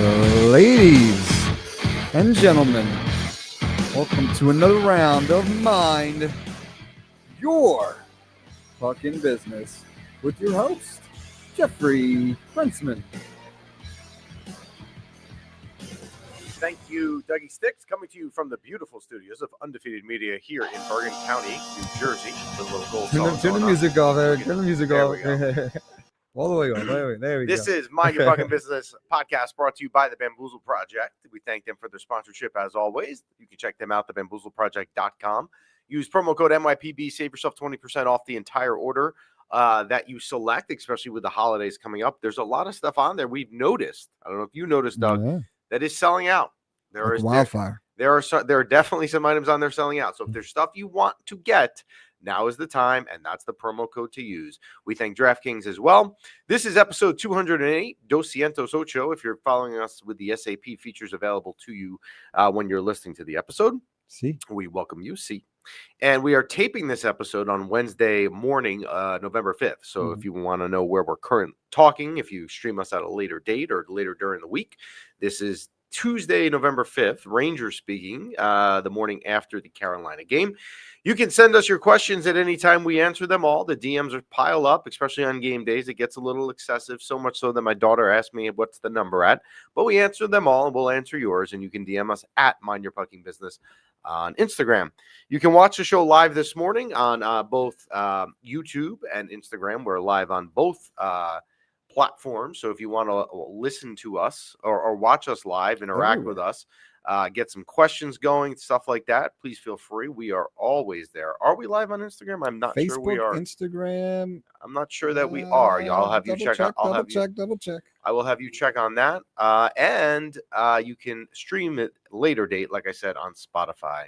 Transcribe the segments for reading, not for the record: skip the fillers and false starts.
Ladies and gentlemen, welcome to another round of Mind Your Fucking Business with your host, Jeffrey Princeman. Thank you, Dougie Sticks, coming to you from the beautiful studios of Undefeated Media here in Bergen County, New Jersey. The little gold Turn the music off, Eric. Turn the music off. All the way on. There we go. This is Mind Your Fucking Business podcast brought to you by the Bamboozle Project. We thank them for their sponsorship as always. You can check them out at thebamboozleproject.com. Use promo code MYPB. Save yourself 20% off the entire order that you select, especially with the holidays coming up. There's a lot of stuff on there we've noticed. I don't know if you noticed, Doug, that is selling out. There is wildfire. There are definitely some items on there selling out. So if there's stuff you want to get, now is the time, and that's the promo code to use. We thank DraftKings as well. This is episode 208, 208. If you're following us with the SAP features available to you when you're listening to the episode, we welcome you. And we are taping this episode on Wednesday morning, November 5th. So if you want to know where we're currently talking, if you stream us at a later date or later during the week, this is Tuesday, November 5th, Rangers speaking, the morning after the Carolina game. You can send us your questions at any time. We answer them all. The DMs are pile up, especially on game days. It gets a little excessive, so much so that my daughter asked me what's the number at. But we answer them all, and we'll answer yours. And you can DM us at Mind Your Fucking Business on Instagram. You can watch the show live this morning on both YouTube and Instagram. We're live on both platforms. So if you want to listen to us or watch us live, interact with us, get some questions going, stuff like that, please feel free. We are always there. Are we live on Instagram? I'm not sure we are. Instagram. I'm not sure that we are. I'll have you check. Double check. I will have you check on that. And you can stream it later date, like I said, on Spotify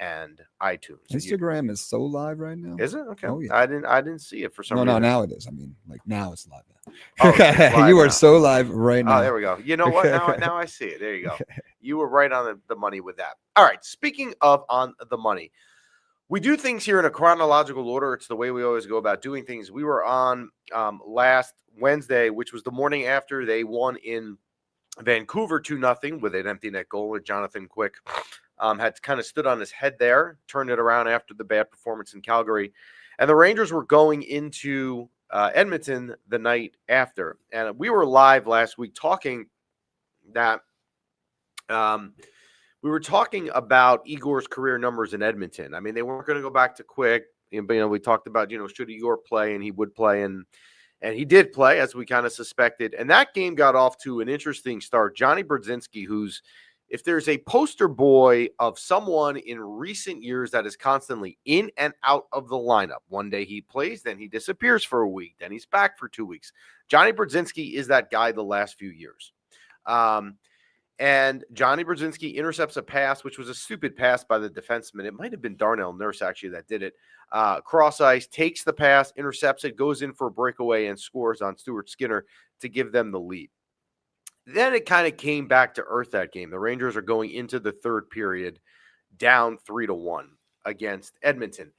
and iTunes. Instagram is so live right now. Is it? Okay. Oh, yeah. I didn't see it for some reason. No, now it is. I mean, like now it's live now. Oh, you are so live right now. Oh, there we go. You know what? Now I see it. There you go. You were right on the money with that. All right. Speaking of on the money, we do things here in a chronological order. It's the way we always go about doing things. We were on last Wednesday, which was the morning after they won in Vancouver 2-0 with an empty net goal, and Jonathan Quick had kind of stood on his head there, turned it around after the bad performance in Calgary. And the Rangers were going into Edmonton the night after. And we were live last week talking that we were talking about Igor's career numbers in Edmonton. I mean, they weren't going to go back to Quick. We talked about, should Igor play, and he would play. And he did play, as we kind of suspected. And that game got off to an interesting start. Johnny Brodzinski, who's, if there's a poster boy of someone in recent years that is constantly in and out of the lineup, one day he plays, then he disappears for a week, then he's back for 2 weeks. Johnny Brodzinski is that guy the last few years. And Johnny Brodzinski intercepts a pass, which was a stupid pass by the defenseman. It might have been Darnell Nurse, actually, that did it. Cross ice, takes the pass, intercepts it, goes in for a breakaway, and scores on Stuart Skinner to give them the lead. Then it kind of came back to earth that game. The Rangers are going into the third period down 3-1 against Edmonton.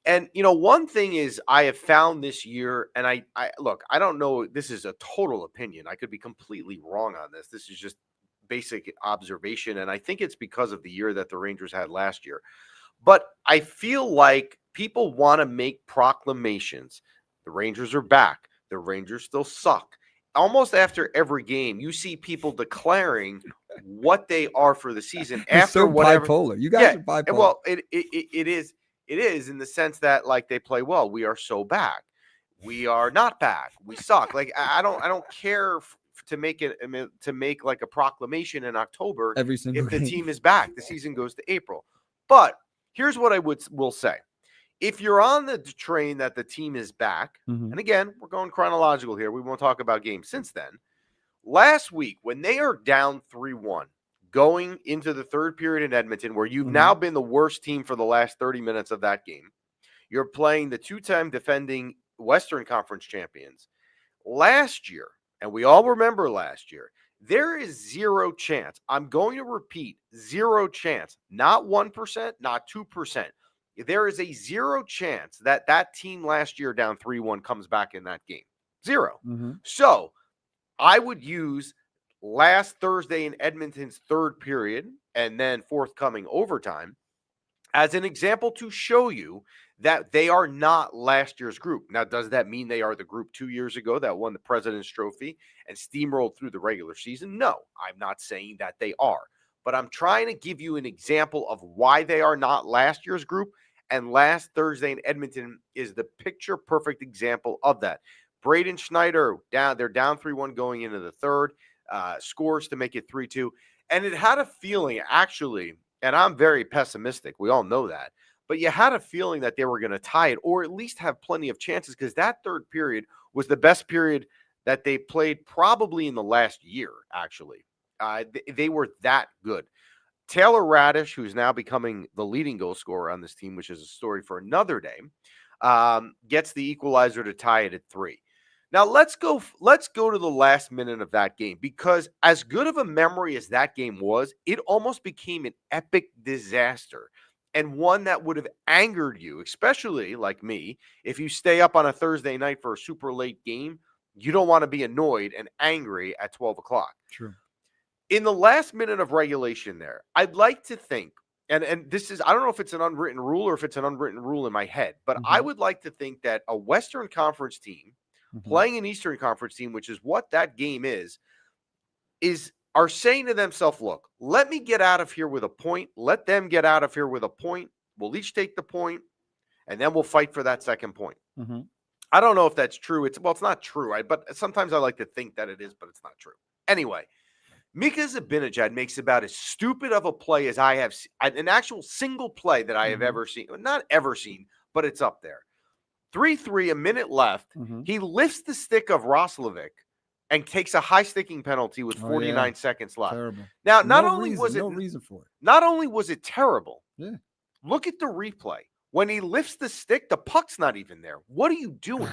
And, one thing is I have found this year, and I look, I don't know, this is a total opinion. I could be completely wrong on this. This is just basic observation, and I think it's because of the year that the Rangers had last year. But I feel like people want to make proclamations. The Rangers are back. The Rangers still suck. Almost after every game, you see people declaring what they are for the season. After so whatever, bipolar. You guys are bipolar. Well, it is in the sense that, like, they play well. We are so back. We are not back. We suck. Like, I don't care to make like a proclamation in October every single if the team is back. The season goes to April. But here's what I will say. If you're on the train that the team is back, and again, we're going chronological here. We won't talk about games since then. Last week, when they are down 3-1, going into the third period in Edmonton, where you've now been the worst team for the last 30 minutes of that game, you're playing the two-time defending Western Conference champions. Last year, and we all remember last year, there is zero chance. I'm going to repeat, zero chance. Not 1%, not 2%. There is a zero chance that that team last year down 3-1 comes back in that game. Zero. So I would use last Thursday in Edmonton's third period and then forthcoming overtime as an example to show you that they are not last year's group. Now, does that mean they are the group 2 years ago that won the President's Trophy and steamrolled through the regular season? No, I'm not saying that they are. But I'm trying to give you an example of why they are not last year's group. And last Thursday in Edmonton is the picture-perfect example of that. Braden Schneider, they're down 3-1 going into the third, scores to make it 3-2. And it had a feeling, actually, and I'm very pessimistic. We all know that. But you had a feeling that they were going to tie it or at least have plenty of chances because that third period was the best period that they played probably in the last year, actually. They were that good. Taylor Radish, who's now becoming the leading goal scorer on this team, which is a story for another day, gets the equalizer to tie it at 3. Now let's go to the last minute of that game, because as good of a memory as that game was, it almost became an epic disaster and one that would have angered you, especially like me, if you stay up on a Thursday night for a super late game. You don't want to be annoyed and angry at 12 o'clock. True. In the last minute of regulation there, I'd like to think, and this is, I don't know if it's an unwritten rule or if it's an unwritten rule in my head, but I would like to think that a Western Conference team playing an Eastern Conference team, which is what that game are saying to themselves, look, let me get out of here with a point. Let them get out of here with a point. We'll each take the point, and then we'll fight for that second point. I don't know if that's true. It's not true, but sometimes I like to think that it is, but it's not true. Anyway, Mika Zibanejad makes about as stupid of a play as I have seen, an actual single play that I have ever seen. Not ever seen, but it's up there. 3-3, a minute left. He lifts the stick of Roslovic and takes a high sticking penalty with 49 seconds left. Terrible. Now, No reason for it. Not only was it terrible, look at the replay. When he lifts the stick, the puck's not even there. What are you doing?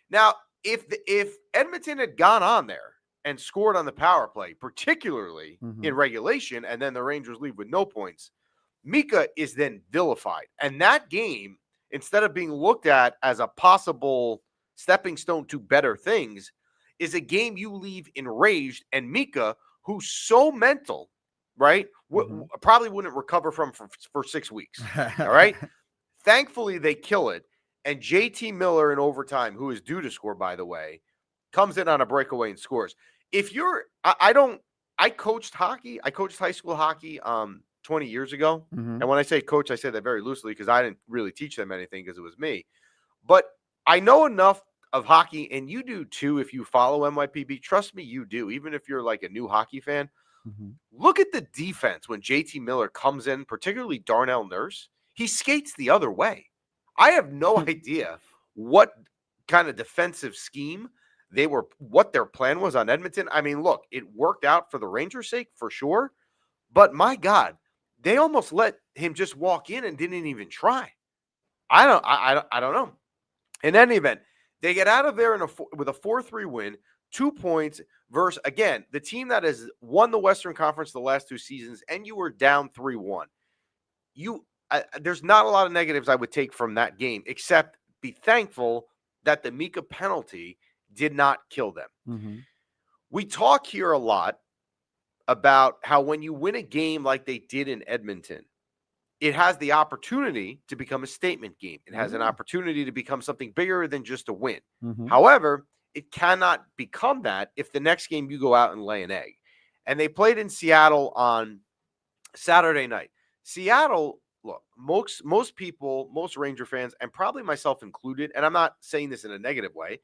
Now, if Edmonton had gone on there and scored on the power play, particularly in regulation, and then the Rangers leave with no points, Mika is then vilified. And that game, instead of being looked at as a possible stepping stone to better things, is a game you leave enraged. And Mika, who's so mental, right, probably wouldn't recover from for 6 weeks. All right? Thankfully, they kill it. And JT Miller in overtime, who is due to score, by the way, comes in on a breakaway and scores. I coached hockey. I coached high school hockey 20 years ago. And when I say coach, I say that very loosely because I didn't really teach them anything because it was me. But I know enough of hockey, and you do too if you follow MYPB. Trust me, you do. Even if you're like a new hockey fan, look at the defense when JT Miller comes in, particularly Darnell Nurse. He skates the other way. I have no idea what kind of defensive scheme what their plan was on Edmonton. I mean, look, it worked out for the Rangers' sake for sure, but my God, they almost let him just walk in and didn't even try. I don't know. In any event, they get out of there with a 4-3 win, 2 points versus, again, the team that has won the Western Conference the last 2 seasons, and you were down 3-1. There's not a lot of negatives I would take from that game, except be thankful that the Mika penalty did not kill them. We talk here a lot about how when you win a game like they did in Edmonton, it has the opportunity to become a statement game. It has an opportunity to become something bigger than just a win. However, it cannot become that if the next game you go out and lay an egg. And they played in Seattle on Saturday night. Seattle, look, most people, most Ranger fans, and probably myself included, and I'm not saying this in a negative way,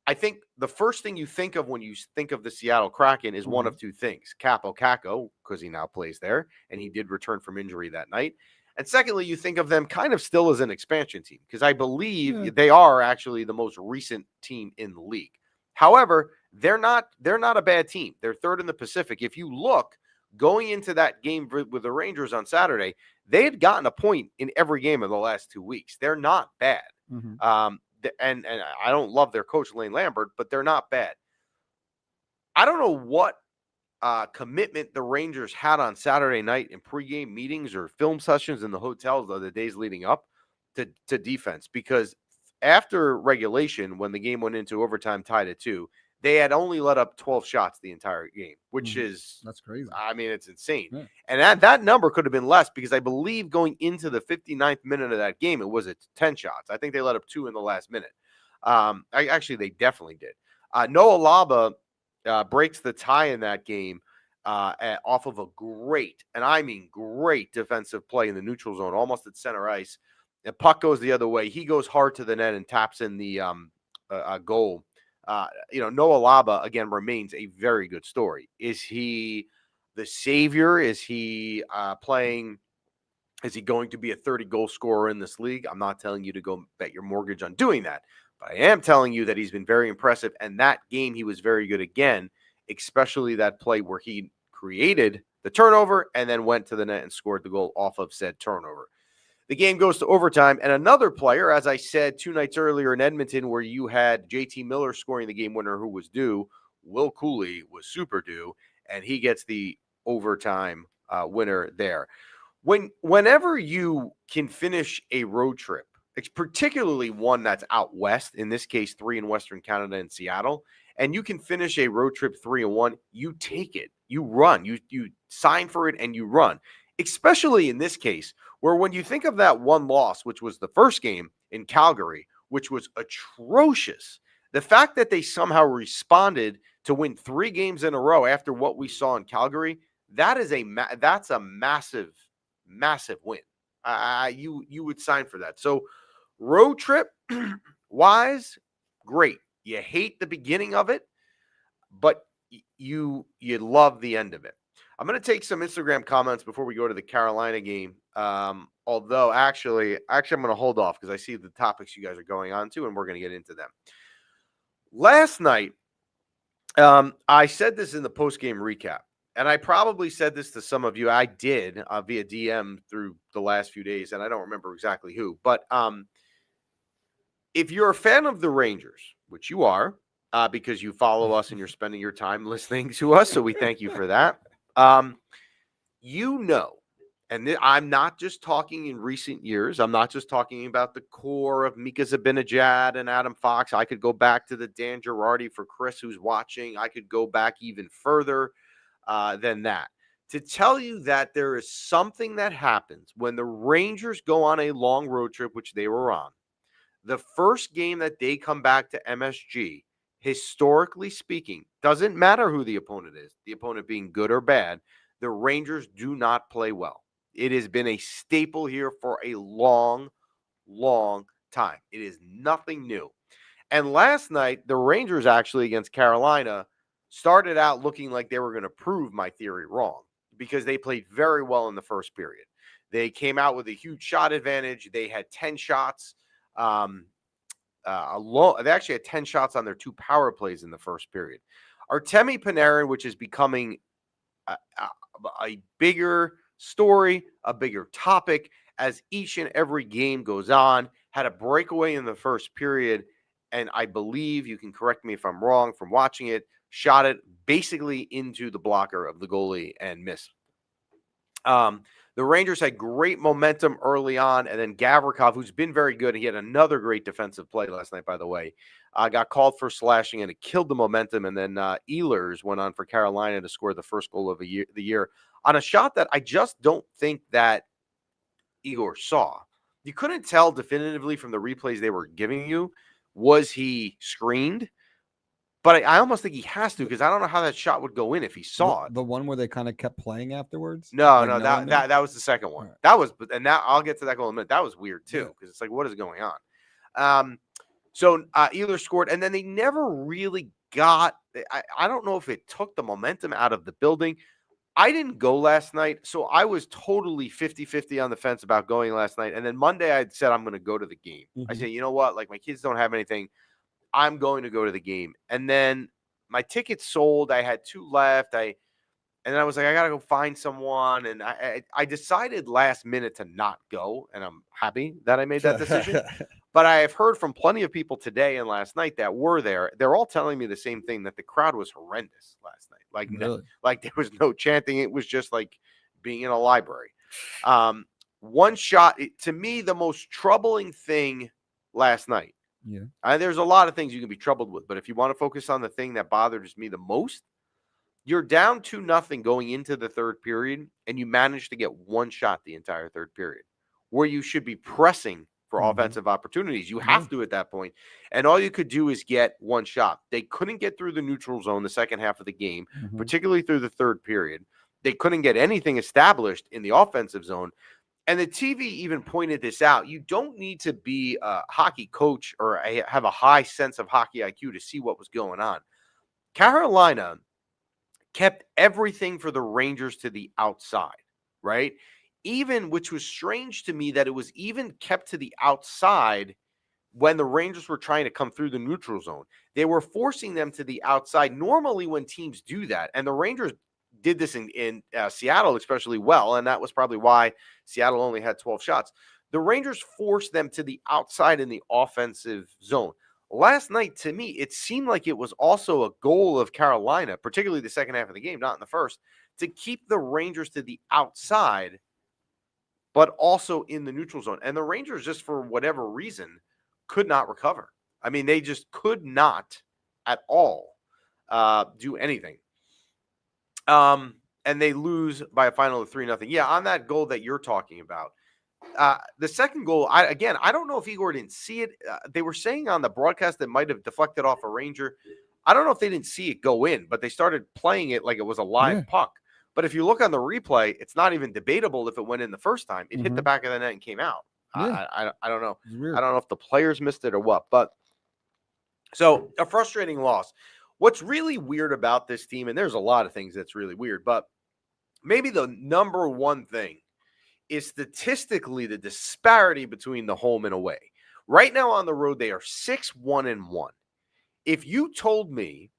I think the first thing you think of when you think of the Seattle Kraken is one of two things. Capo Caco, because he now plays there, and he did return from injury that night. And secondly, you think of them kind of still as an expansion team, because I believe they are actually the most recent team in the league. However, they're not a bad team. They're third in the Pacific. If you look, going into that game with the Rangers on Saturday, they had gotten a point in every game of the last 2 weeks. They're not bad. And I don't love their coach, Lane Lambert, but they're not bad. I don't know what commitment the Rangers had on Saturday night in pregame meetings or film sessions in the hotels the days leading up to defense, because after regulation, when the game went into overtime tied at 2, They had only let up 12 shots the entire game, which is, that's crazy. I mean, it's insane. Yeah. And that number could have been less because I believe going into the 59th minute of that game, it was at 10 shots. I think they let up 2 in the last minute. Actually, they definitely did. Noah Laba breaks the tie in that game off of a great, and I mean great, defensive play in the neutral zone, almost at center ice. The puck goes the other way. He goes hard to the net and taps in the goal. Noah Laba, again, remains a very good story. Is he the savior? Is he playing? Is he going to be a 30-goal scorer in this league? I'm not telling you to go bet your mortgage on doing that, but I am telling you that he's been very impressive. And that game, he was very good again, especially that play where he created the turnover and then went to the net and scored the goal off of said turnover. The game goes to overtime, and another player, as I said 2 nights earlier in Edmonton, where you had JT Miller scoring the game winner who was due, Will Cooley was super due, and he gets the overtime winner there. Whenever you can finish a road trip, it's particularly one that's out west, in this case 3 in Western Canada and Seattle, and you can finish a road trip 3-1, you take it, you run, you sign for it, and you run. Especially in this case, where when you think of that one loss, which was the first game in Calgary, which was atrocious, the fact that they somehow responded to win 3 games in a row after what we saw in Calgary, that's a massive, massive win. You would sign for that. So road trip wise, great. You hate the beginning of it, but you love the end of it. I'm going to take some Instagram comments before we go to the Carolina game. Although actually I'm going to hold off because I see the topics you guys are going on to, and we're going to get into them. Last night, I said this in the post-game recap, and I probably said this to some of you. I did via DM through the last few days, and I don't remember exactly who. But if you're a fan of the Rangers, which you are, because you follow us and you're spending your time listening to us, so we thank you for that. And I'm not just talking in recent years. I'm not just talking about the core of Mika Zibanejad and Adam Fox. I could go back to the Dan Girardi for Chris who's watching. I could go back even further than that to tell you that there is something that happens when the Rangers go on a long road trip, which they were on. The first game that they come back to MSG, historically speaking, doesn't matter who the opponent is, the opponent being good or bad, the Rangers do not play well. It has been a staple here for a long, long time. It is nothing new. And last night, the Rangers actually against Carolina started out looking like they were going to prove my theory wrong because they played very well in the first period. They came out with a huge shot advantage. They had 10 shots. They actually had 10 shots on their 2 power plays in the first period. Artemi Panarin, which is becoming a bigger story, a bigger topic as each and every game goes on, had a breakaway in the first period, and I believe, you can correct me if I'm wrong from watching it, shot it basically into the blocker of the goalie and missed. The Rangers had great momentum early on, and then Gavrikov, who's been very good, he had another great defensive play last night, by the way, got called for slashing, and it killed the momentum, and then Ehlers went on for Carolina to score the first goal of the year on a shot that I just don't think that Igor saw. You couldn't tell definitively from the replays they were giving you, was he screened? But I almost think he has to because I don't know how that shot would go in if he saw it. The one where they kind of kept playing afterwards? No, that was the second one. Right. That was, and now I'll get to that goal in a minute. That was weird too because it's like, what is going on? So Ehlers scored, and then they never really got. I don't know if it took the momentum out of the building. I didn't go last night, so I was totally 50-50 on the fence about going last night. And then Monday, I said I'm going to go to the game. I said, you know what? Like my kids don't have anything. I'm going to go to the game. And then my tickets sold. I had 2 left. And then I was like, I got to go find someone. And I decided last minute to not go. And I'm happy that I made that decision. But I have heard from plenty of people today and last night that were there. They're all telling me the same thing, that the crowd was horrendous last night. Like, really? like there was no chanting. It was just like being in a library. One shot, to me, the most troubling thing last night Yeah. There's a lot of things you can be troubled with, but if you want to focus on the thing that bothers me the most, you're down 2-0 going into the third period, and you manage to get one shot the entire third period, where you should be pressing for offensive opportunities. You have to at that point, and all you could do is get one shot. They couldn't get through the neutral zone the second half of the game, particularly through the third period. They couldn't get anything established in the offensive zone. And the TV even pointed this out. You don't need to be a hockey coach or have a high sense of hockey IQ to see what was going on. Carolina kept everything for the Rangers to the outside, right? Even, which was strange to me, that it was even kept to the outside when the Rangers were trying to come through the neutral zone. They were forcing them to the outside. Normally when teams do that, and the Rangers did this in Seattle especially well, and that was probably why Seattle only had 12 shots. The Rangers forced them to the outside in the offensive zone. Last night, to me, it seemed like it was also a goal of Carolina, particularly the second half of the game, not in the first, to keep the Rangers to the outside, but also in the neutral zone. And the Rangers, just for whatever reason, could not recover. I mean, they just could not at all do anything. And they lose by a final of 3-0. Yeah, on that goal that you're talking about. The second goal, I don't know if Igor didn't see it. They were saying on the broadcast that might have deflected off a Ranger. I don't know if they didn't see it go in, but they started playing it like it was a live puck. But if you look on the replay, it's not even debatable if it went in the first time. It hit the back of the net and came out. I don't know. I don't know if the players missed it or what. But so a frustrating loss. What's really weird about this team, and there's a lot of things that's really weird, but maybe the number one thing is statistically the disparity between the home and away. Right now on the road, they are 6-1-1. If you told me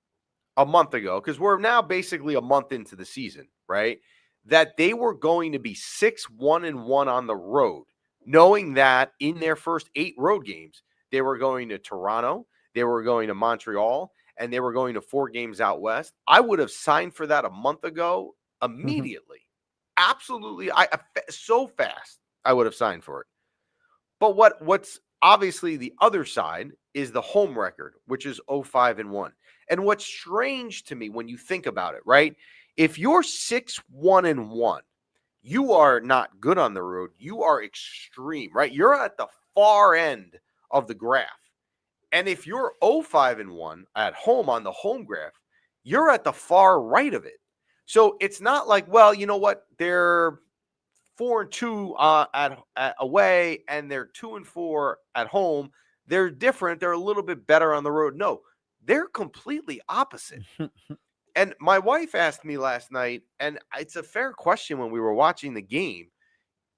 a month ago, because we're now basically a month into the season, right, that they were going to be 6-1-1 on the road, knowing that in their first 8 road games, they were going to Toronto, they were going to Montreal, and they were going to 4 games out west, I would have signed for that a month ago immediately. Absolutely. So fast I would have signed for it. But what's obviously the other side is the home record, which is 0-5-1. And what's strange to me when you think about it, right? If you're 6-1-1, you are not good on the road. You are extreme, right? You're at the far end of the graph. And if you're 0-5-1 at home on the home graph, you're at the far right of it. So it's not like, well, you know what? They're 4-2 at away, and they're 2-4 at home. They're different. They're a little bit better on the road. No, they're completely opposite. And my wife asked me last night, and it's a fair question when we were watching the game.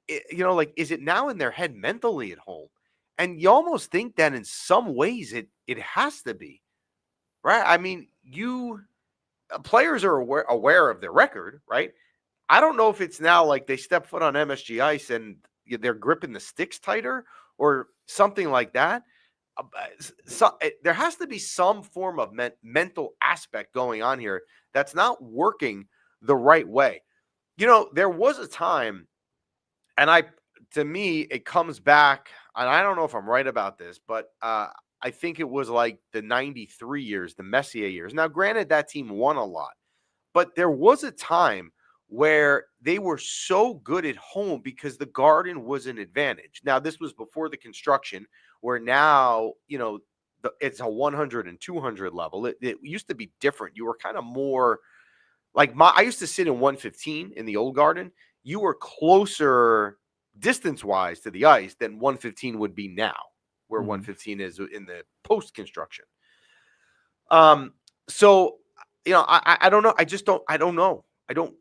Is it now in their head mentally at home? And you almost think that in some ways it has to be, right? I mean, players are aware of their record, right? I don't know if it's now like they step foot on MSG ice and they're gripping the sticks tighter or something like that. There has to be some form of mental aspect going on here that's not working the right way. There was a time, and to me, it comes back, and I don't know if I'm right about this, but I think it was like the 93 years, the Messier years. Now, granted, that team won a lot, but there was a time where they were so good at home because the Garden was an advantage. Now, this was before the construction, where now, it's a 100 and 200 level. It used to be different. You were kind of more like I used to sit in 115 in the old Garden. You were closer distance-wise to the ice than 115 would be now, where 115 is in the post-construction. So, I don't know. I don't know.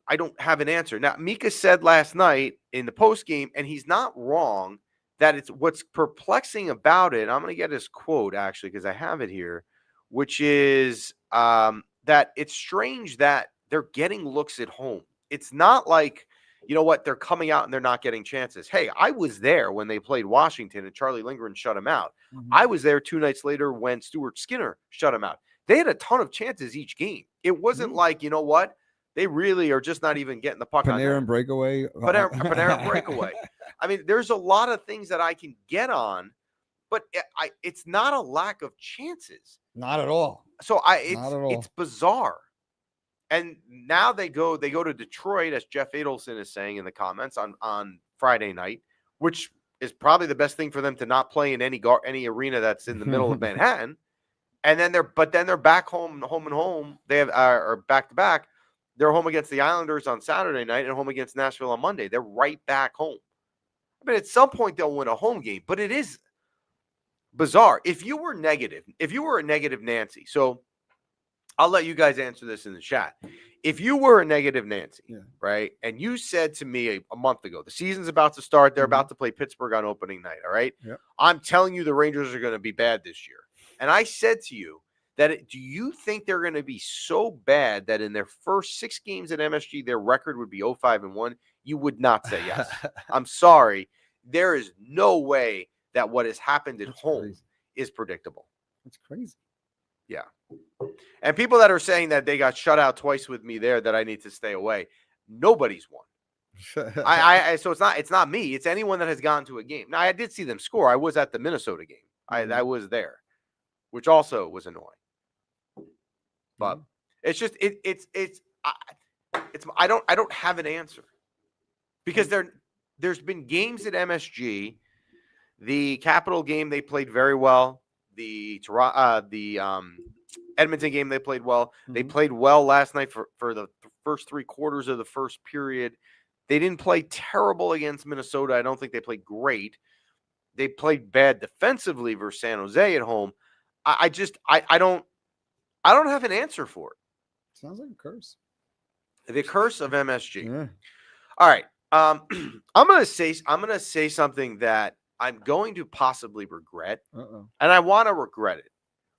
I don't have an answer. Now, Mika said last night in the post game, and he's not wrong, that it's what's perplexing about it. I'm going to get his quote actually, because I have it here, which is that it's strange that they're getting looks at home. It's not like, they're coming out and they're not getting chances. Hey, I was there when they played Washington and Charlie Lindgren shut him out. I was there 2 nights later when Stuart Skinner shut him out. They had a ton of chances each game. It wasn't like, they really are just not even getting the puck on Panarin breakaway. Panarin breakaway. I mean, there's a lot of things that I can get on, but it's not a lack of chances. Not at all. So Not at all. it's bizarre. And now they go to Detroit, as Jeff Adelson is saying in the comments on Friday night, which is probably the best thing for them to not play in any arena that's in the middle of Manhattan. And then they're back home. They have or back to back. They're home against the Islanders on Saturday night and home against Nashville on Monday. They're right back home. I mean, at some point they'll win a home game, but it is bizarre. If you were a negative Nancy, so I'll let you guys answer this in the chat. If you were a negative Nancy, right, and you said to me a month ago, the season's about to start, they're about to play Pittsburgh on opening night, all right? Yep. I'm telling you the Rangers are going to be bad this year. And I said to you that do you think they're going to be so bad that in their first 6 games at MSG, their record would be 0-5-1? You would not say yes. I'm sorry. There is no way that what has happened at home is predictable. That's crazy. Yeah. And people that are saying that they got shut out twice with me there, that I need to stay away. Nobody's won. So it's not me. It's anyone that has gone to a game. Now, I did see them score. I was at the Minnesota game. I was there, which also was annoying. But it's just I don't have an answer, because there's been games at MSG. The Capital game they played very well. The Edmonton game they played well. They played well last night for the first 3 quarters of the first period. They didn't play terrible against Minnesota. I don't think they played great. They played bad defensively versus San Jose at home. I don't have an answer for it. Sounds like a curse. The curse of MSG. Yeah. All right. I'm gonna say something that I'm going to possibly regret, and I want to regret it.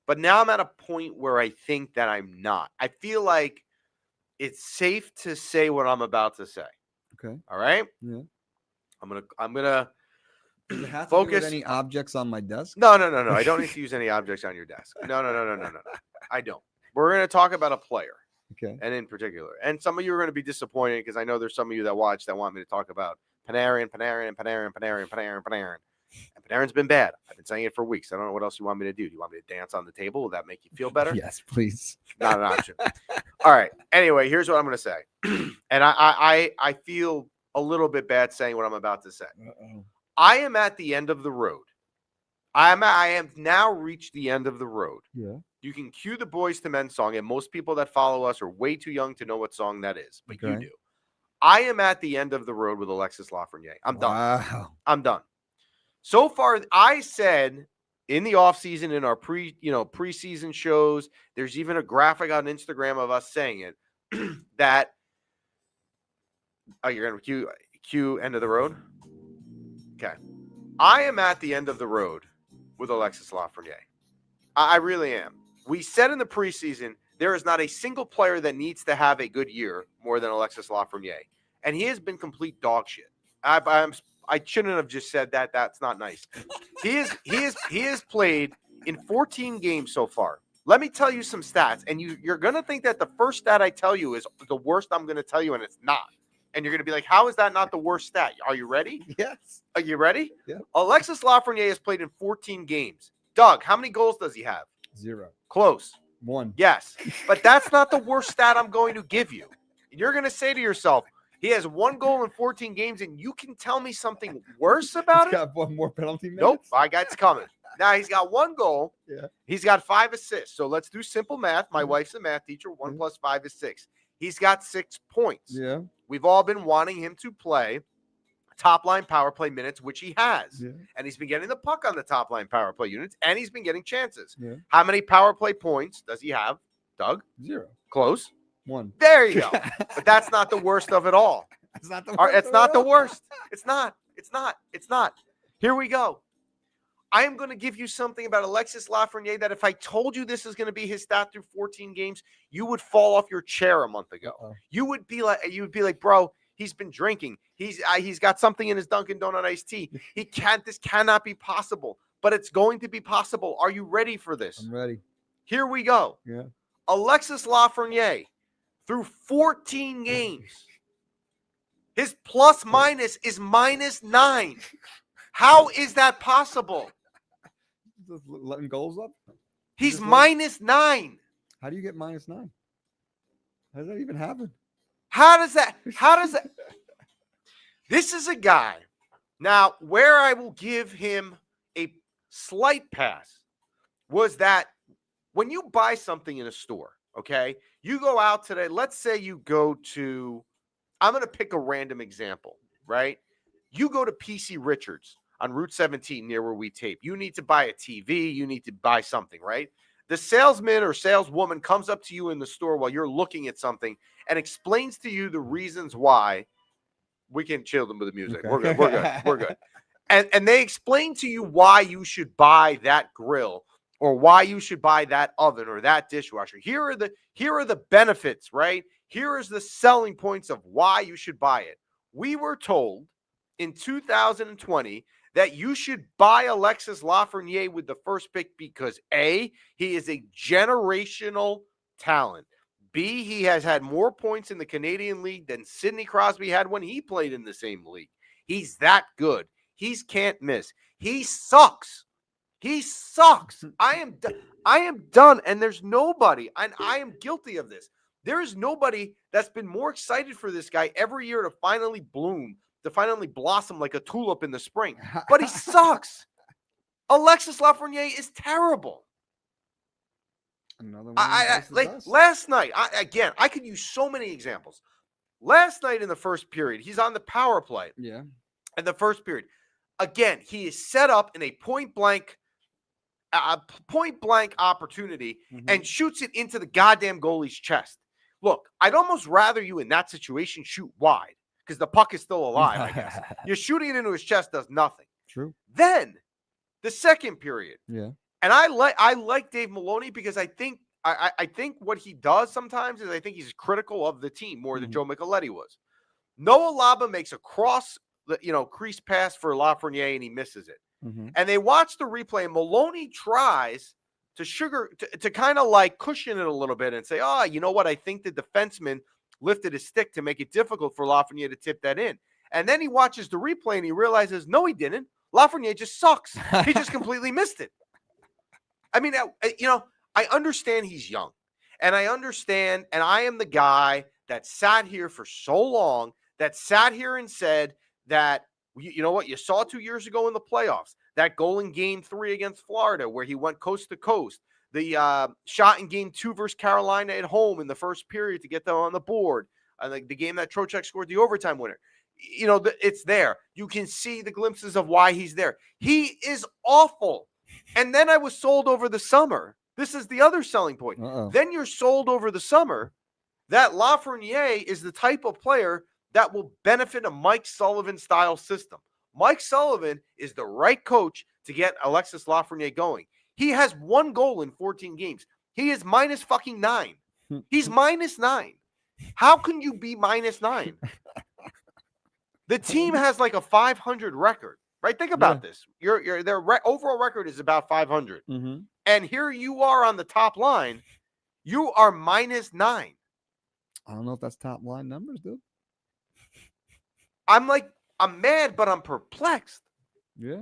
But now I'm at a point where I think that I'm not. I feel like it's safe to say what I'm about to say. Okay. All right. Yeah. I'm gonna Does it have to focus. do with any objects on my desk? No. I don't need to use any objects on your desk. No. I don't. We're gonna talk about a player. Okay. And in particular, and some of you are going to be disappointed, because I know there's some of you that watch that want me to talk about Panarin. And Panarin's been bad. I've been saying it for weeks. I don't know what else you want me to do. Do you want me to dance on the table? Will that make you feel better? Yes, please. Not an option. All right. Anyway, here's what I'm going to say. And I feel a little bit bad saying what I'm about to say. I am at the end of the road. I have now reached the end of the road. Yeah. You can cue the Boys to Men song, and most people that follow us are way too young to know what song that is, but you do. I am at the end of the road with Alexis Lafreniere. I'm done. Wow. I'm done. So far, I said in the offseason, in our preseason shows, there's even a graphic on Instagram of us saying it, that you're going to cue end of the road? Okay. I am at the end of the road with Alexis Lafreniere. I really am. We said in the preseason, there is not a single player that needs to have a good year more than Alexis Lafreniere. And he has been complete dog shit. I shouldn't have just said that. That's not nice. He has played in 14 games so far. Let me tell you some stats. And you're going to think that the first stat I tell you is the worst I'm going to tell you, and it's not. And you're going to be like, how is that not the worst stat? Are you ready? Yes. Are you ready? Yeah. Alexis Lafreniere has played in 14 games. Doug, how many goals does he have? 0. Close. 1. Yes. But that's not the worst stat I'm going to give you. You're going to say to yourself, he has 1 goal in 14 games, and you can tell me something worse about it? He's got 1 more penalty minutes? Nope. I got it's coming. Now, he's got 1 goal. Yeah. He's got 5 assists. So let's do simple math. My wife's a math teacher. 1 plus 5 is 6. He's got 6 points. Yeah. We've all been wanting him to play top line power play minutes, which he has. Yeah. And he's been getting the puck on the top line power play units, and he's been getting chances. Yeah. How many power play points does he have, Doug? 0. Close. 1. There you go. But that's not the worst of it all. It's not the worst. It's not the worst. It's not. It's not. It's not. Here we go. I am going to give you something about Alexis Lafreniere that if I told you this is going to be his stat through 14 games, you would fall off your chair a month ago. You would be like, bro, he's been drinking. He's got something in his Dunkin' Donut iced tea. This cannot be possible, but it's going to be possible. Are you ready for this? I'm ready. Here we go. Yeah. Alexis Lafreniere through 14 games. His plus minus is -9. How is that possible? Just letting goals up. He's just -9. How do you get -9? How does that even happen? How does that? This is a guy. Now, where I will give him a slight pass was that when you buy something in a store, okay, you go out today. Let's say you go to, I'm going to pick a random example, right? You go to PC Richards on Route 17 near where we tape. You need to buy a TV. You need to buy something, right? The salesman or saleswoman comes up to you in the store while you're looking at something and explains to you the reasons why. We can chill them with the music. Okay. We're good. And they explain to you why you should buy that grill or why you should buy that oven or that dishwasher. Here are the benefits, right? Here is the selling points of why you should buy it. We were told in 2020 that you should buy Alexis Lafreniere with the first pick because A, he is a generational talent. B, he has had more points in the Canadian League than Sidney Crosby had when he played in the same league. He's that good. He's can't miss. He sucks. He sucks. I am done. And there's nobody, and I am guilty of this. There is nobody that's been more excited for this guy every year to finally bloom, to finally blossom like a tulip in the spring. But he sucks. Alexis Lafreniere is terrible. Another one. Last night, I could use so many examples. Last night in the first period, he's on the power play. Yeah. In the first period, again, he is set up in a point blank opportunity and shoots it into the goddamn goalie's chest. Look, I'd almost rather you in that situation shoot wide because the puck is still alive, I guess. You're shooting it into his chest does nothing. True. Then the second period. Yeah. And I like Dave Maloney because I think what he does sometimes is I think he's critical of the team more than Joe Micheletti was. Noah Laba makes a crease pass for Lafreniere and he misses it. And they watch the replay and Maloney tries to kind of like cushion it a little bit and say, oh, you know what? I think the defenseman lifted his stick to make it difficult for Lafreniere to tip that in. And then he watches the replay and he realizes, no, he didn't. Lafreniere just sucks. He just completely missed it. I mean, I understand he's young, and I understand, and I am the guy that sat here for so long, that sat here and said that, you know what, you saw 2 years ago in the playoffs, that goal in game 3 against Florida where he went coast to coast, the shot in game 2 versus Carolina at home in the first period to get them on the board, the game that Trocheck scored the overtime winner. It's there. You can see the glimpses of why he's there. He is awful. And then I was sold over the summer. This is the other selling point. Then you're sold over the summer that Lafreniere is the type of player that will benefit a Mike Sullivan style system. Mike Sullivan is the right coach to get Alexis Lafreniere going. He has 1 goal in 14 games. He is -9. He's -9. How can you be -9? The team has like a 500 record. Right? Think about this. Their overall record is about 500. And here you are on the top line. You are -9. I don't know if that's top line numbers, dude. I'm mad, but I'm perplexed. Yeah.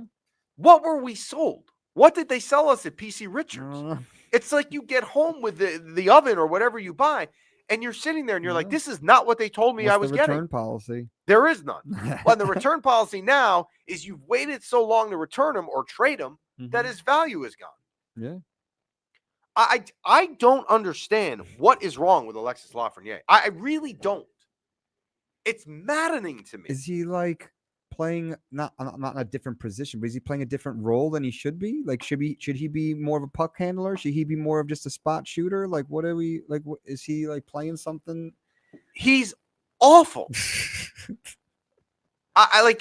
What were we sold? What did they sell us at PC Richards? It's like you get home with the oven or whatever you buy, and you're sitting there and you're like, this is not what they told me I was getting. Return policy? There is none. Well, the return policy now is you've waited so long to return them or trade them that his value is gone. Yeah. I don't understand what is wrong with Alexis Lafreniere. I really don't. It's maddening to me. Is he like playing not in a different position, but is he playing a different role than he should be? Like, should he be more of a puck handler? Should he be more of just a spot shooter? Like, what are we like? What, is he like playing something? He's awful. I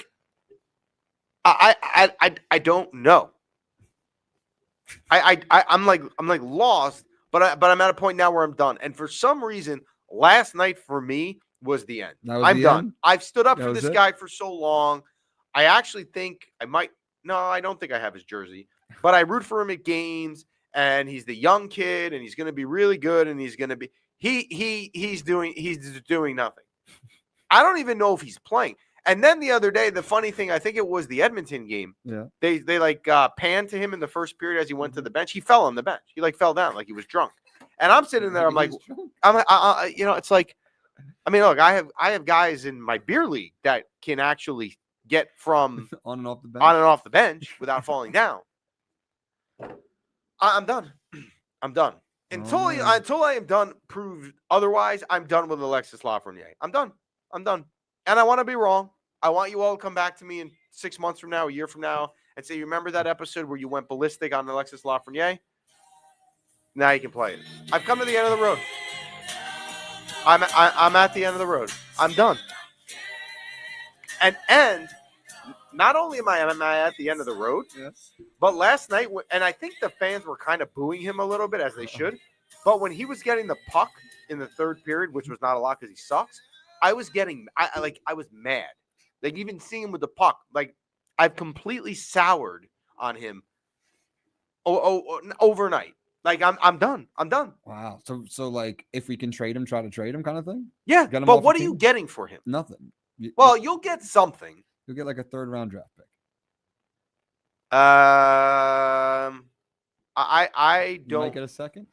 don't know. I'm like lost, but I'm at a point now where I'm done. And for some reason, last night for me was the end. I'm done. End? I've stood up for this guy for so long. I actually think I might. No, I don't think I have his jersey, but I root for him at games. And he's the young kid, and he's going to be really good. And he's going to be he's doing nothing. I don't even know if he's playing. And then the other day, the funny thing, I think it was the Edmonton game. Yeah. They like panned to him in the first period as he went to the bench. He fell on the bench. He like fell down like he was drunk. And I'm sitting there. I'm like, it's like, I mean, look, I have guys in my beer league that can actually get from on and off the bench without falling down. I'm done. I'm done. Until I am done, proved otherwise, I'm done with Alexis Lafreniere. I'm done. And I want to be wrong. I want you all to come back to me in 6 months from now, a year from now, and say, you remember that episode where you went ballistic on Alexis Lafreniere? Now you can play it. I've come to the end of the road. I'm at the end of the road. I'm done. And not only am I at the end of the road, yes, but last night, and I think the fans were kind of booing him a little bit, as they should, but when he was getting the puck in the third period, which was not a lot because he sucks, I was mad. Like, even seeing him with the puck, like, I've completely soured on him overnight. Like, I'm done. Wow. So like, if we can trade him, try to trade him, kind of thing. Yeah, but what are you getting for him? Nothing. Well, you'll get something. You'll get like a 3rd round draft pick. I don't. You might get a 2nd.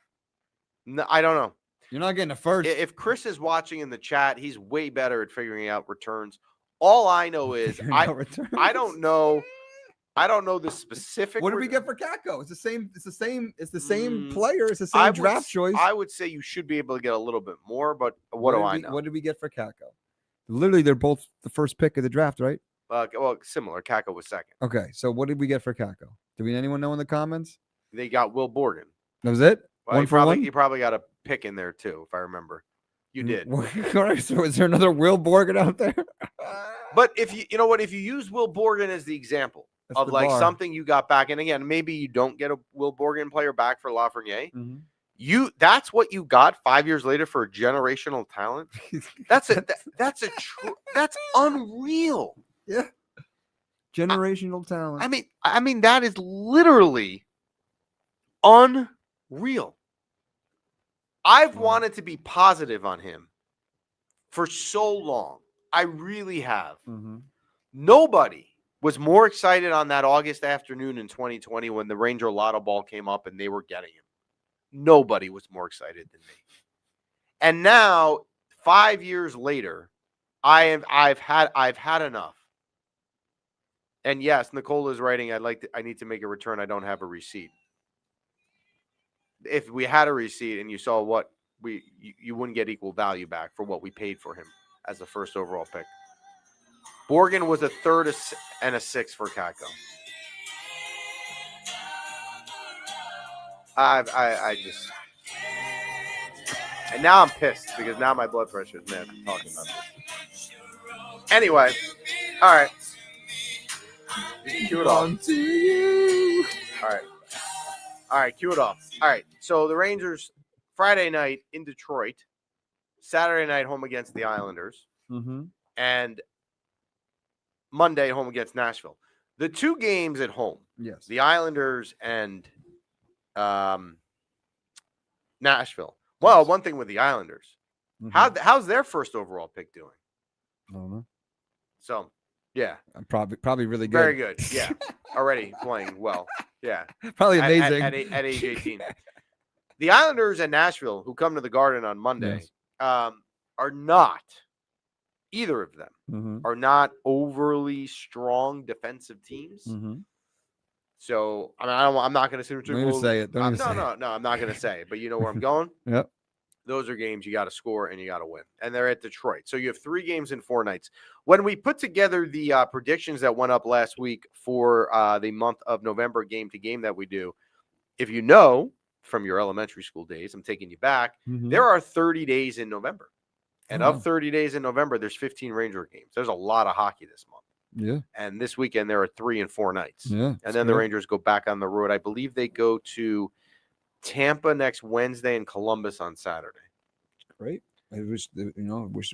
No, I don't know. You're not getting a 1st. If Chris is watching in the chat, he's way better at figuring out returns. All I know is I don't know. I don't know the specific. What did we get for Kakko? It's the same player. It's the same draft choice. I would say you should be able to get a little bit more, but what do I know? What did we get for Kakko? Literally, they're both the first pick of the draft, right? Well, similar. Kakko was 2nd. Okay, so what did we get for Kakko? Anyone know in the comments? They got Will Borgen. That was it? Well, you probably got a pick in there too, if I remember. You did. So is there another Will Borgen out there? But if you use Will Borgen as the example of like something you got back, and again, maybe you don't get a Will Borgen player back for Lafreniere. Mm-hmm. That's what you got 5 years later for a generational talent. That's unreal. Yeah. Generational talent. I mean that is literally unreal. I've wanted to be positive on him for so long. I really have. Mm-hmm. Nobody was more excited on that August afternoon in 2020 when the Ranger Lotto ball came up and they were getting him. Nobody was more excited than me. And now, 5 years later, I've had enough. And yes, Nicole is writing, I need to make a return. I don't have a receipt. If we had a receipt and you saw what you wouldn't get equal value back for what we paid for him as the 1st overall pick. Borgen was a 3rd and a 6th for Kakko. And now I'm pissed because now my blood pressure is mad from talking about this. Anyway, all right. Cue it off. To you. All right, cue it off. All right, so the Rangers, Friday night in Detroit, Saturday night home against the Islanders, and Monday home against Nashville. The 2 games at home, yes, the Islanders and Nashville. Well, one thing with the Islanders, how's their 1st overall pick doing? I don't know. So, yeah, probably really good. Very good. Yeah, already playing well. Yeah, probably amazing at age 18. The Islanders and Nashville, who come to the Garden on Monday, are not, either of them, are not overly strong defensive teams. So, I'm not going to say it. No, I'm not going to say it, but you know where I'm going? Yep. Those are games you got to score and you got to win. And they're at Detroit. So you have 3 games in 4 nights. When we put together the predictions that went up last week for the month of November game to game that we do, if you know from your elementary school days, I'm taking you back, there are 30 days in November. And of 30 days in November, there's 15 Ranger games. There's a lot of hockey this month. Yeah. And this weekend, there are 3 and 4 nights. Yeah. And then the Rangers go back on the road. I believe they go to Tampa next Wednesday and Columbus on Saturday. Great. I wish there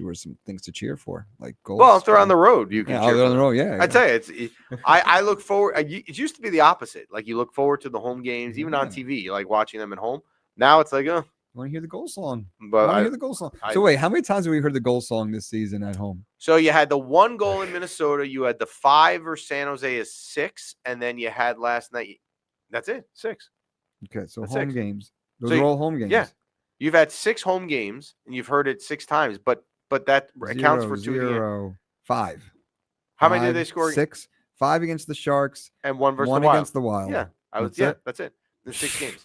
were some things to cheer for, like goals. Well, if they're on the road, you can cheer they're on the road. Yeah. I tell you, I look forward. It used to be the opposite. Like, you look forward to the home games, even on TV, like watching them at home. Now it's like, want to hear the goal song? But I want to hear the goal song. So wait, how many times have we heard the goal song this season at home? So you had the 1 goal in Minnesota. You had the 5 versus San Jose is 6, and then you had last night. That's it, 6. Okay, so That's home 6. games. Those So are all home games. Yeah, you've had 6 home games, and you've heard it 6 times. But that accounts for 2 0, 5. How many did they score? 6, 5 against the Sharks, and 1 versus 1 the Wild. against the Wild. Yeah, That's it. The 6 games.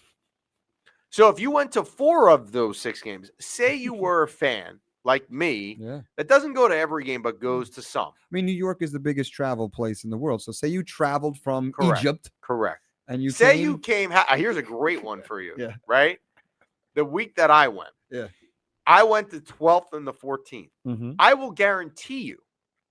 So if you went to 4 of those 6 games, say you were a fan like me, that doesn't go to every game but goes to some. I mean, New York is the biggest travel place in the world. So say you traveled from Egypt. Correct. And you came. Here's a great one for you. Yeah. Right? The week that I went. Yeah. I went the 12th and the 14th. Mm-hmm. I will guarantee you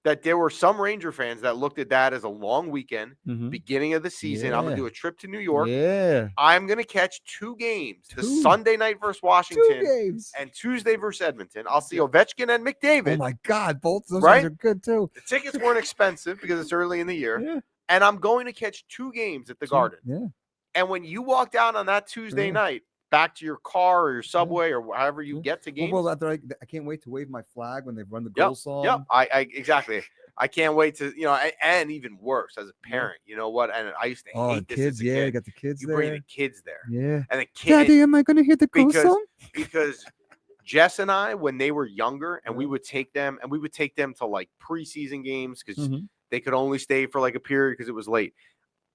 that there were some Ranger fans that looked at that as a long weekend, beginning of the season. I'm going to do a trip to New York. Yeah. I'm going to catch 2 games. The Sunday night versus Washington 2 games. and Tuesday versus Edmonton. I'll see Ovechkin and McDavid. Oh, my God. Both those ones are good, too. The tickets weren't expensive because it's early in the year. Yeah. And I'm going to catch 2 games at the Garden. Yeah. And when you walk down on that Tuesday night, back to your car or your subway or however you get to games. Well, I can't wait to wave my flag when they run the goal song. Yep. Exactly. I can't wait to, and even worse as a parent, you know what? And I used to hate this kids, as a kid. You got the kids you there. bring the kids there. Yeah. And the kids. Daddy, am I going to hear the goal song? Because Jess and I, when they were younger, and we would take them to like preseason games because they could only stay for like a period because it was late.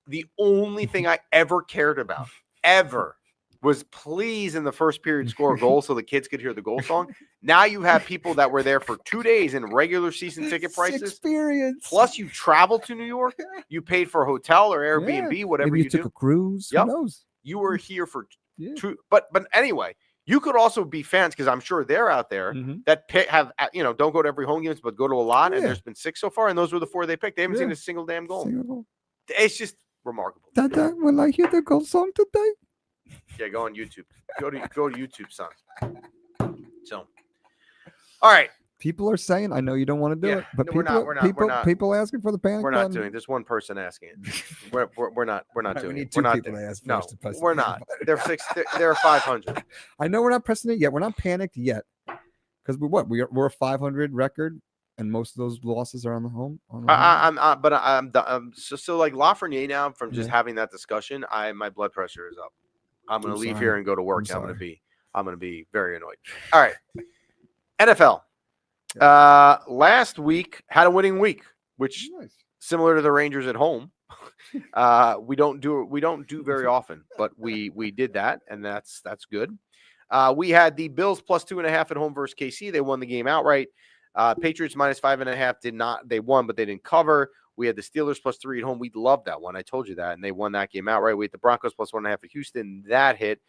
The only thing I ever cared about, ever, was please in the first period score a goal so the kids could hear the goal song. Now you have people that were there for 2 days in regular season ticket prices. Experience. Plus you traveled to New York. You paid for a hotel or Airbnb, whatever Maybe you took do. A cruise. Yep. Who knows? You were here for 2. But anyway, you could also be fans because I'm sure they're out there that have don't go to every home games but go to a lot. And there's been 6 so far, and those were the 4 they picked. They haven't seen a single damn goal. It's just remarkable. Dada, will I hear the goal song today? Yeah, go on YouTube. Go to YouTube, son. So, all right. People are saying, I know you don't want to do it, but we're not. People asking for the panic We're not button. doing. There's one person asking it. We're not doing we need it. 2 We're not people to ask. No, to press we're the not. button. They're 6. They're 500. I know we're not pressing it yet. We're not panicked yet because we're a 500 record. And most of those losses are on the home. So like Lafreniere now from just having that discussion, my blood pressure is up. I'm going to leave here and go to work. I'm going to be very annoyed. All right. NFL. Last week had a winning week, which similar to the Rangers at home. We don't do very often, but we did that, and that's good. We had the Bills plus 2.5 at home versus KC. They won the game outright. Patriots minus 5.5 they won, but they didn't cover. We had the Steelers plus 3 at home. We loved that one. I told you that, and they won that game outright. We had the Broncos plus 1.5 at Houston. That hit.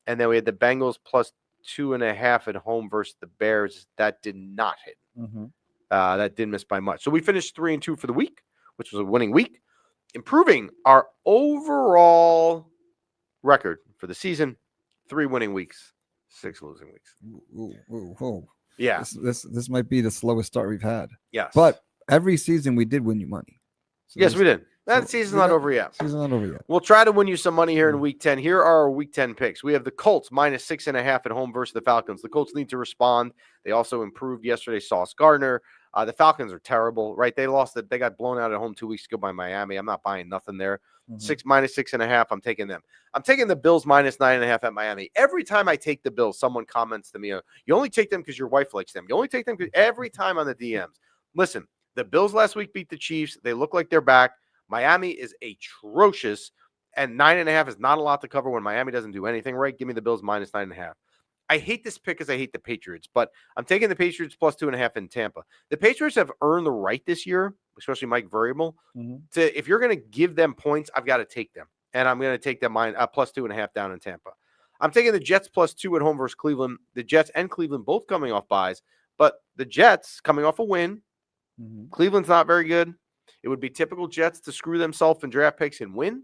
And then we had the Bengals plus 2.5 at home versus the Bears. That did not hit. That didn't miss by much. So we finished 3-2 for the week, which was a winning week, improving our overall record for the season. 3 winning weeks, 6 losing weeks. Ooh. Yeah. This might be the slowest start we've had. Yes. But every season we did win you money. So yes, we did. That season's not over yet. Season's not over yet. We'll try to win you some money here in week 10. Here are our week 10 picks. We have the Colts minus 6.5 at home versus the Falcons. The Colts need to respond. They also improved yesterday. Sauce Gardner. The Falcons are terrible, right? They got blown out at home 2 weeks ago by Miami. I'm not buying nothing there. Minus 6.5. I'm taking them. I'm taking the Bills minus 9.5 at Miami. Every time I take the Bills, someone comments to me, you only take them because your wife likes them. You only take them every time on the DMs. Listen, the Bills last week beat the Chiefs. They look like they're back. Miami is atrocious, and 9.5 is not a lot to cover when Miami doesn't do anything right. Give me the Bills minus 9.5. I hate this pick because I hate the Patriots, but I'm taking the Patriots plus 2.5 in Tampa. The Patriots have earned the right this year, especially Mike Vrabel, to if you're going to give them points, I've got to take them, and I'm going to take them plus 2.5 down in Tampa. I'm taking the Jets plus 2 at home versus Cleveland. The Jets and Cleveland both coming off buys, but the Jets coming off a win. Cleveland's not very good. It would be typical Jets to screw themselves in draft picks and win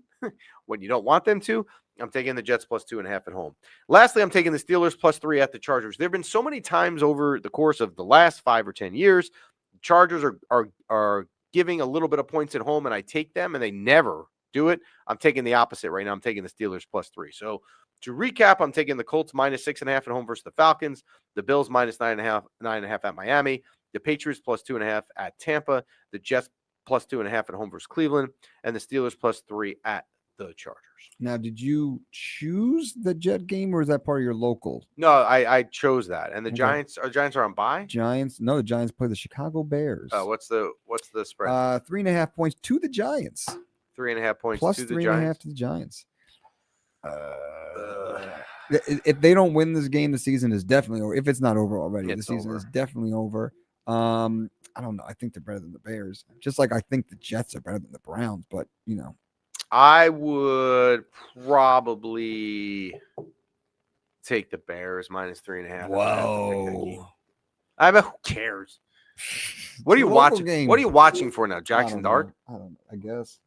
when you don't want them to. I'm taking the Jets plus 2.5 at home. Lastly, I'm taking the Steelers plus 3 at the Chargers. There have been so many times over the course of the last 5 or 10 years, Chargers are giving a little bit of points at home, and I take them, and they never do it. I'm taking the opposite right now. I'm taking the Steelers plus 3. So To recap, I'm taking the Colts -6.5 at home versus the Falcons, the Bills -9.5 at Miami, the Patriots +2.5 at Tampa, the Jets +2.5 at home versus Cleveland, and the Steelers +3 at the Chargers. Now, did you choose the Jet game, or is that part of your local? No, I chose that. And the Okay. Giants are on bye? Giants. No, the Giants play the Chicago Bears. What's the spread? 3.5 points to the Giants. 3.5 points Plus to the 3.5 Giants. to the Giants. If they don't win this game, the season is definitely over. If it's not over already, the season is definitely over. I don't know. I think they're better than the Bears. Just like I think the Jets are better than the Browns, but you know. I would probably take the Bears -3.5. Whoa. I mean, who cares? What are you watching? Game. What are you watching for now? Jackson Dart? I don't know. I guess.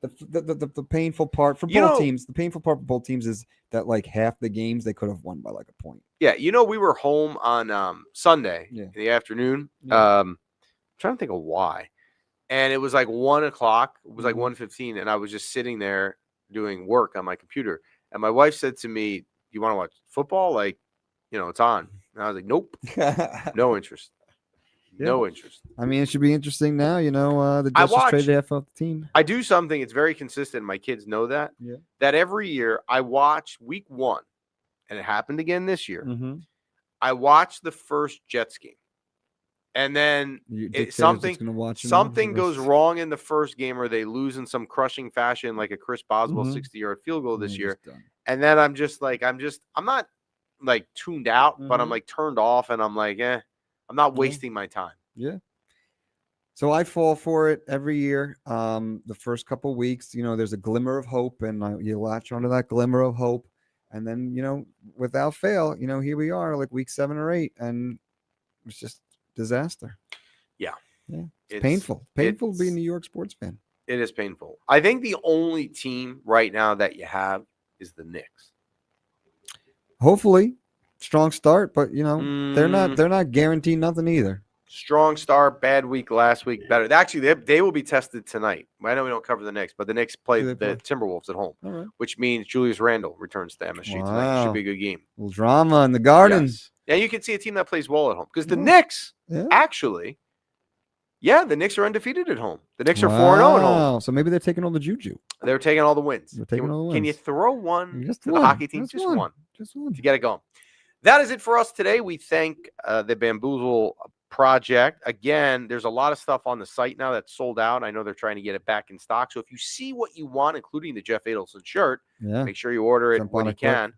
The painful part for You both know- teams. The painful part for both teams is that like half the games they could have won by like a point. Yeah, we were home on Sunday Yeah. in the afternoon. Yeah. I'm trying to think of why. And it was like 1:00. It was like Mhm. 1:15, and I was just sitting there doing work on my computer. And my wife said to me, "You want to watch football? Like, it's on." And I was like, "Nope, no interest, no interest." I mean, it should be interesting now. The I Jets just watch- traded half of the team. I do something. It's very consistent. My kids know that. Yeah. That every year I watch week 1, and it happened again this year. Mm-hmm. I watch the first Jets game, and then something goes wrong in the first game, or they lose in some crushing fashion, like a Chris Boswell Mhm. 60-yard field goal this year. And then I'm not like tuned out, but I'm Mhm. like turned off, and I'm like, I'm not Yeah. wasting my time. Yeah. So I fall for it every year. The first couple of weeks, there's a glimmer of hope, and you latch onto that glimmer of hope, and then without fail, here we are, like week 7 or 8, and it's just disaster. Yeah, it's painful. Painful to be a New York sports fan. It is painful. I think the only team right now that you have is the Knicks. Hopefully, strong start, but they're not guaranteed nothing either. Strong start, bad week last week, better. Actually, they will be tested tonight. I know we don't cover the Knicks, but the Knicks play Who they the Timberwolves at home, All right. which means Julius Randle returns to MSG tonight. Should be a good game. A little drama in the Garden. Yes. Yeah, you can see a team that plays well at home because the Yeah. Knicks Yeah. actually, the Knicks are undefeated at home. The Knicks are 4-0 at home. So maybe they're taking all the juju. They're taking all the wins. They're taking all the Can you wins. throw one Just to one. the hockey team? Just one Just one. to get it going. That is it for us today. We thank the Bamboozle Project. Again, there's a lot of stuff on the site now that's sold out. I know they're trying to get it back in stock. So if you see what you want, including the Jeff Adelson shirt, Yeah. make sure you order it Jump when on you it quick. can.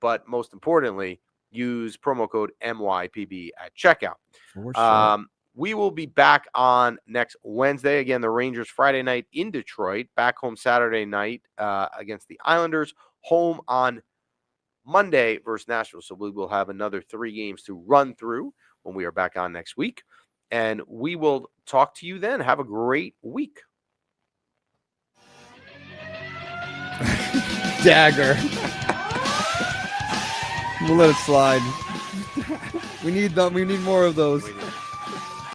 But most importantly, use promo code MYPB at checkout. For sure. We will be back on next Wednesday. Again, the Rangers Friday night in Detroit, back home Saturday night against the Islanders, home on Monday versus Nashville. So we will have another 3 games to run through when we are back on next week. And we will talk to you then. Have a great week. Dagger. We'll let it slide. We need them. We need more of those.